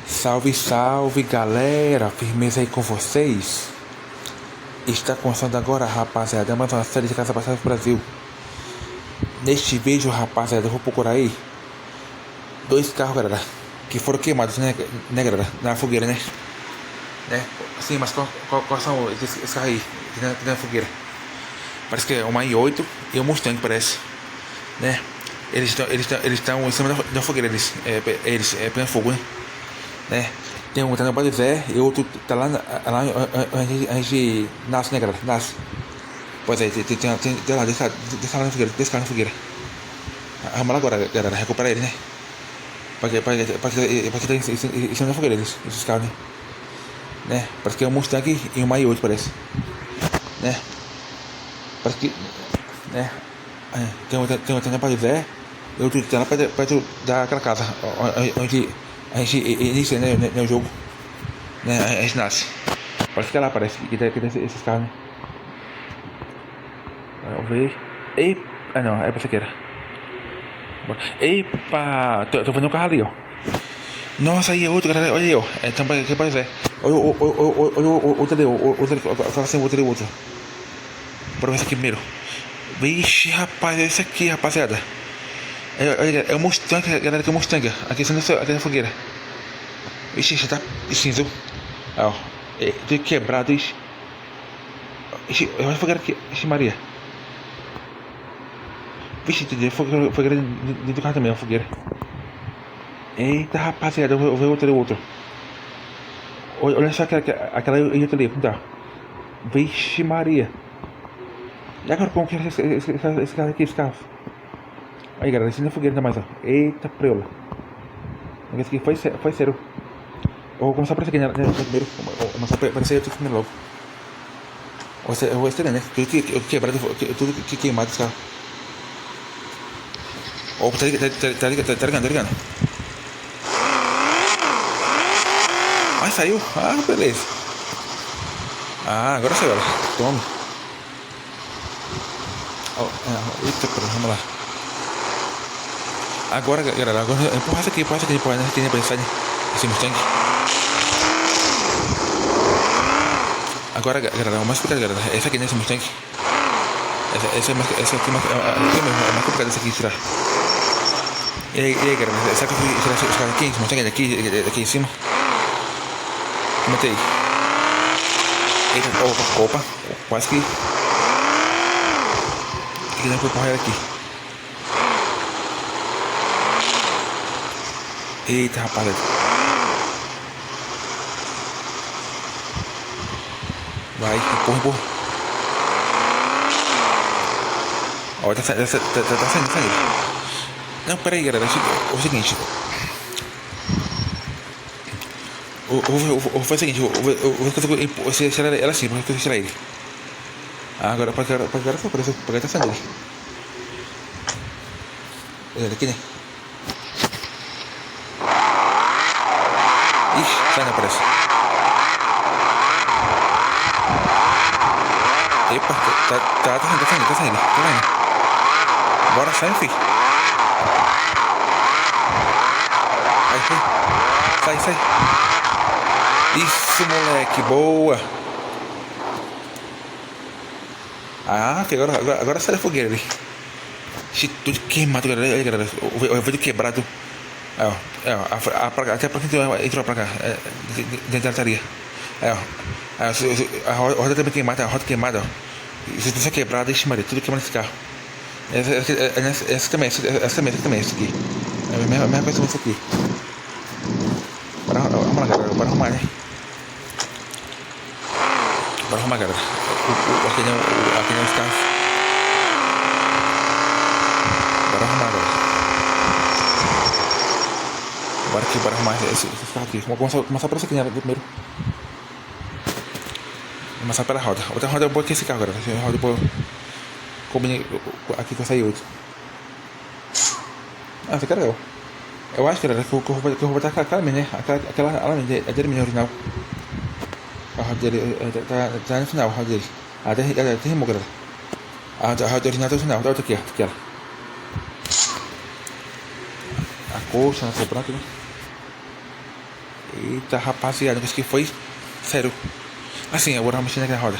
Salve, salve galera, firmeza aí com vocês? Está começando agora, rapaziada, mais uma série de Casa Passada do Brasil. Neste vídeo, rapaziada, eu vou procurar aí dois carros, galera, que foram queimados, né galera, na fogueira, né? Sim, mas quais são esses carros aí, que na fogueira? Parece que é uma i8 e um Mustang, parece, né? Eles estão em cima da fogueira, eles pegando fogo, né? Tem um tá na Bode Zé e outro tá lá a gente nasce, né, galera? Nasce. Pois é, tem lá, deixa lá na fogueira. Arruma lá agora, galera, recupera ele, né? Pra que tá em cima da fogueira, esses carros, né? Parece que é um Mustang e um i8, parece, né? Parece que, né? Tem um na Bode Zé e outro tá lá perto daquela casa onde a gente inicia, né, o jogo, né? A gente nasce. Parece que é lá, parece que tem esses carros, né? Vamos ver. Ei, não, é pra que era. Epa, tô vendo um carro ali, ó. Nossa, aí é outro, galera. Olha aí, ó. Também que parece. Olha o outro ali, o outro. Bora ver esse aqui primeiro. Vixe, rapaz, é esse aqui, rapaziada. É o Mustang, galera, que é o Mustang. Aqui na fogueira. Vixe, já tá cinza. Ó, tudo quebrado. Ixi, eu acho que fogueira aqui. Ixi, Maria. Vixe, fogueira dentro do carro também, a fogueira. Eita, rapaziada, eu vou ver o outro. Olha só aquela outra ali, como tá? Vixe, Maria. E agora como que é esse carro aqui, esse carro? Aí, galera, esse não é fogueira ainda mais, ó. Eita, preula. Esse aqui foi sério. Eu vou começar por esse aqui, né, primeiro. Vou começar por esse aí, eu tô primeiro logo. Eu vou estrear, né? Tudo quebrado, tudo queimado esse carro. Opa, tá ligando. Ah, saiu? Ah, beleza. Ah, agora saiu, olha. Toma. Eita, vamos lá. Agora, galera, empurra essa aqui, né? Pra sair esse Mustang. Agora, galera, mais complicado, galera. Essa aqui, né? Esse Mustang. Essa aqui é mais complicada, essa aqui tirar. E aí, galera, será que eu fui tirar esse carro aqui? Esse Mustang daqui em cima? Matei. Eita, opa, quase que não foi porra aqui. Eita, rapaziada. Vai, empurra. Ó, tá saindo. Não, pera aí, galera. É o seguinte. Eu vou fazer o seguinte. Eu vou acelerar ela assim, pra eu tirar ele. Agora, pra agora foi, pra agora tá saindo ele. Olha aqui, né? Ixi, sai, não parece. Epa, tá saindo. Bora, sai, filho. Sai. Isso, moleque, boa. Ah, que agora sai da fogueira ali. Tudo queimado, galera. Eu vou de quebrado. Até pra quem entrou pra cá, dentro da altaria. A roda também queimada, ó. Isso tudo quebrado, ixi, Maria, tudo queimado nesse carro. Essa também, essa aqui. É a mesma coisa essa aqui. Vamos lá, galera, bora arrumar, né? Bora arrumar, galera. Aqui não os carros. Bora arrumar, galera. Bora arrumar esses carros aqui. Vamos começar por esse aqui, né? Primeiro. Vou começar pela roda. Outra roda eu vou aqui esse carro, galera. Essa roda eu vou combinei aqui com essa i8. Essa aqui é legal. Eu acho, galera, que eu vou botar aquela mesmo, né? Aquela é dele mesmo, original. A roda dele tá no final, a roda dele. Até rimou, galera. A roda original tá no final. Dá outra aqui, ó. Aquela. A coxa, né? Branca, né? Eita, rapaziada, isso que foi sério. Assim, agora vamos mexer na roda.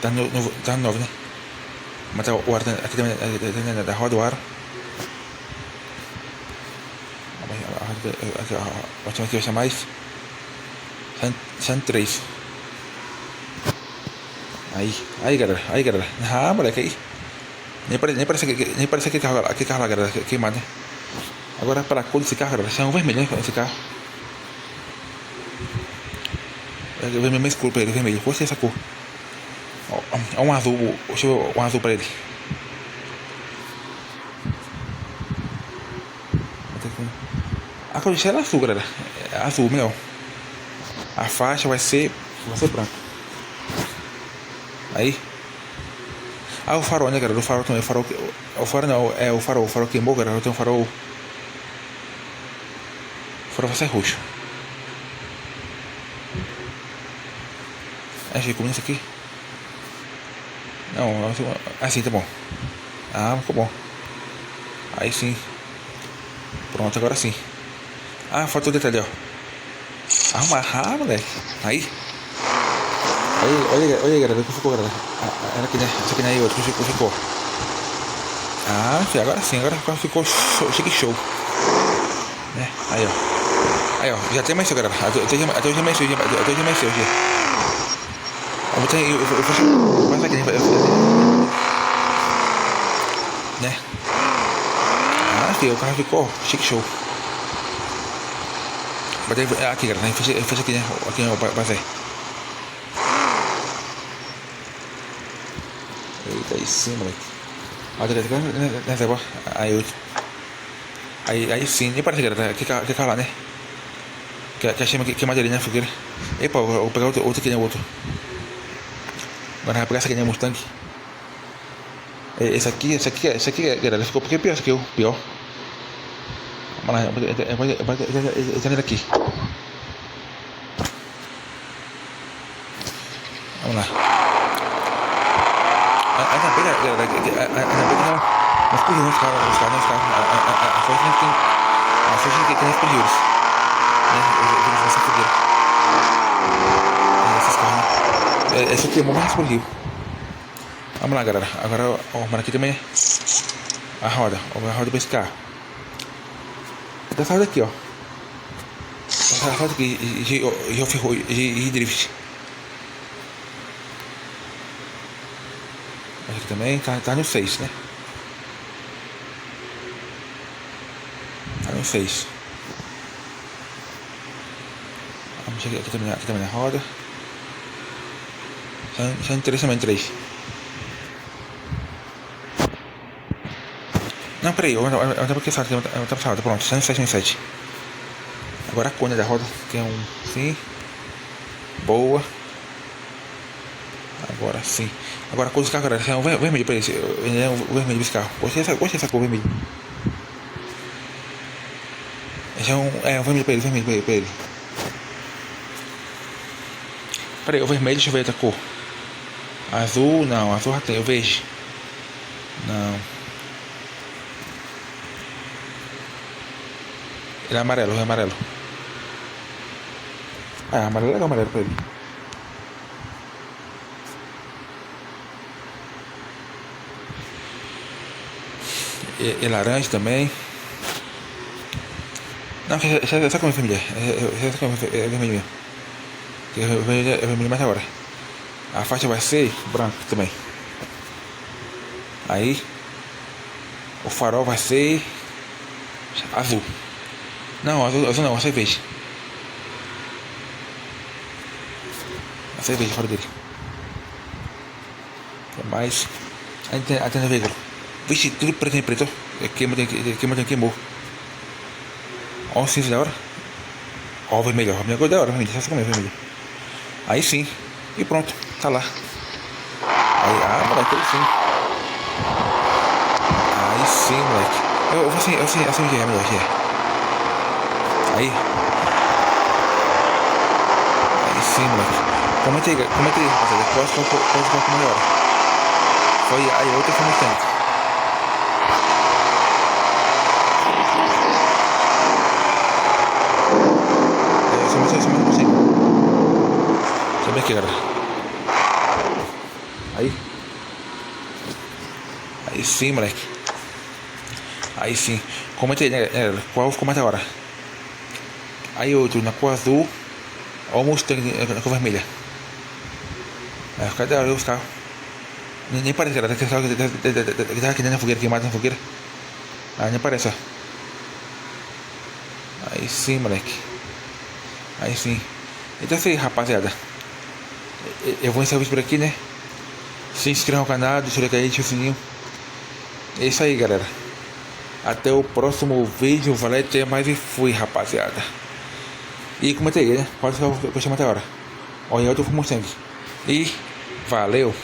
Tá no novo, né? Mas tá o ar aqui também da roda, o ar. Aqui, ó. Aqui vai ser mais 103. Aí galera. Ah, moleque, aí. Nem parece aquele carro lá, galera, queimado, né? Agora, para a cor desse carro, galera, esse é um vermelho, né? Esse carro. É o vermelho mais escuro pra ele, vermelho. Gostei dessa cor. Ó, um azul, deixa eu ver um azul pra ele. A cor é azul, galera. É azul, melhor. A faixa vai ser branca. Aí. Ah, o farol, né, galera? O farol também. O farol não, é o farol. O farol queimou, galera. Tem um farol. O farol vai ser roxo. Achei como isso aqui. Não, assim tá bom. Ah, ficou bom. Aí sim. Pronto, agora sim. Ah, falta o detalhe, ó. Arrumar, moleque. Aí, olha, galera, o que ficou, galera. Era aqui, né? Essa aqui não é outra, que ficou. Ah, filho, agora sim, agora ficou show. Né? Aí, ó, já tem mais seu, galera. Até hoje amanheceu, já. Eu vou passar aqui, né? Ah, filho, o carro ficou chique show. Aqui, galera, fecha aqui, né? Aqui eu passei. Eita, aí sim, moleque. Aí sim, nem parece, galera, que carro lá, né? Que a chama que madeirinha na fogueira. Epa, eu vou pegar outro aqui, né? Outro. Agora vai pegar essa aqui, né? Mustang. Esse aqui, galera, ficou um pouquinho pior, esse aqui, pior. Vamos lá, eu tô aqui. Vamos lá. Ainda bem, galera, ainda bem que não explodiu os carros. A sorte que não explodiu eles. Eles vão ser fogueira. Esses carros. Esse aqui é bom, mas explodiu. Vamos lá, galera. Agora, ó, mano, aqui também a roda pra esse carro. Essa roda aqui, ó. Essa roda aqui de drift. Aqui também tá no 6, né? Tá no 6. Vamos chegar aqui também na roda. São 3 também, 3. Não, peraí, eu tava cansado, eu tava passado, pronto, 107. Agora a cone da roda, que é um sim. Boa. Agora sim. Agora a cor desse carro, galera, é um vermelho pra esse. Ele é um vermelho desse carro. Gostei dessa cor vermelho. Esse é um vermelho pra ele, Peraí, o vermelho, deixa eu ver outra cor. Azul, não, azul já tem, o verde. Não. Ele é amarelo. Ah, amarelo é legal, amarelo pra ele. E laranja também. Não, essa cor é vermelha. Essa cor é vermelha mesmo. É vermelho mais agora. A faixa vai ser branca também. Aí o farol vai ser azul. Não, azul não, vai ser verde. Vai ser verde fora dele. Tem mais. Aí tem o veículo. Vixe, tudo preto. Queimou. Ó o cinza da hora. Ó o vermelho, a minha cor da hora, vermelho. Só comer vermelho. Aí sim. E pronto, tá lá. Aí, moleque, aí sim. Aí sim, moleque. Eu vou assim o que é melhor, que é. Aí sim, moleque. Comenta aí, rapaziada. Qual é melhor? Foi a outra foi Mustang. aqui, galera. Aí. Aí sim, moleque. Aí sim. Comenta aí, né, galera? Qual ficou mais da hora? Aí outro na cor azul. Ou o Mustang na cor vermelha. Cadê os carros? Nem parece, galera. Que tava aqui dentro da fogueira, queimado na fogueira. Nem parece, ó. Aí sim, moleque. Aí sim. Então é isso aí, rapaziada. Eu vou encerrar o vídeo por aqui, né? Se inscreva no canal, deixa o like aí, deixa o sininho. É isso aí, galera. Até o próximo vídeo. Valeu, até mais e fui, rapaziada. E comenta aí, né? Pode ficar que eu chamo até a hora. Olha, eu tô com Mustang. E valeu.